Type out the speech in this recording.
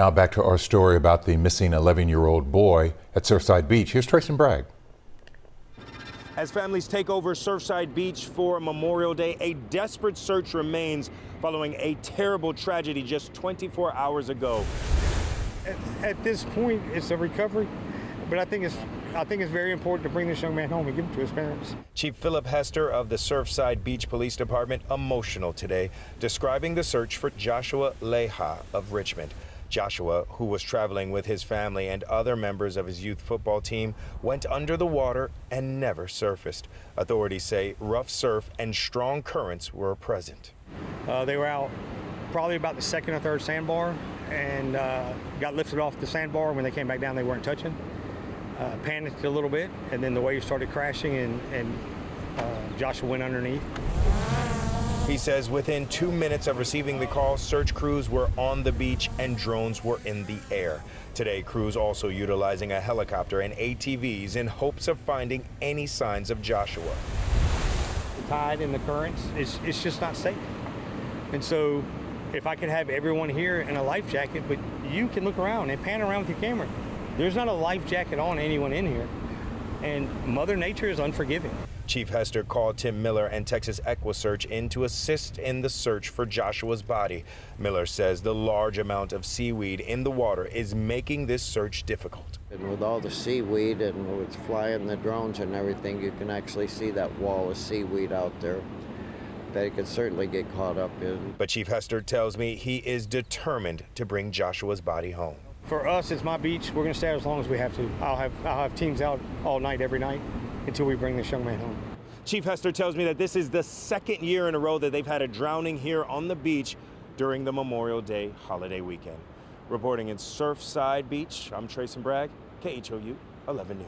Now back to our story about the missing 11-year-old boy at Surfside Beach. Here's Tracy Bragg. As families take over Surfside Beach for Memorial Day, a desperate search remains following a terrible tragedy just 24 hours ago. At this point, it's a recovery, but I think it's very important to bring this young man home and give him to his parents. Chief Philip Hester of the Surfside Beach Police Department emotional today, describing the search for Joshua Leha of Richmond. Joshua, who was traveling with his family and other members of his youth football team, went under the water and never surfaced. Authorities say rough surf and strong currents were present. They were out probably about the second or third sandbar and got lifted off the sandbar. When they came back down, they weren't touching. Panicked a little bit, and then the waves started crashing, and Joshua went underneath. He says within 2 minutes of receiving the call, search crews were on the beach and drones were in the air. Today, crews also utilizing a helicopter and ATVs in hopes of finding any signs of Joshua. The tide and the currents, it's just not safe. And so if I could have everyone here in a life jacket, but you can look around and pan around with your camera. There's not a life jacket on anyone in here. And Mother Nature is unforgiving. Chief Hester called Tim Miller and Texas EquiSearch in to assist in the search for Joshua's body. Miller says the large amount of seaweed in the water is making this search difficult. And with all the seaweed and with flying the drones and everything, you can actually see that wall of seaweed out there that it could certainly get caught up in. But Chief Hester tells me he is determined to bring Joshua's body home. For us, it's my beach. We're going to stay out as long as we have to. I'll have teams out all night, every night, until we bring this young man home. Chief Hester tells me that this is the second year in a row that they've had a drowning here on the beach during the Memorial Day holiday weekend. Reporting in Surfside Beach, I'm Tracy Bragg, KHOU 11 News.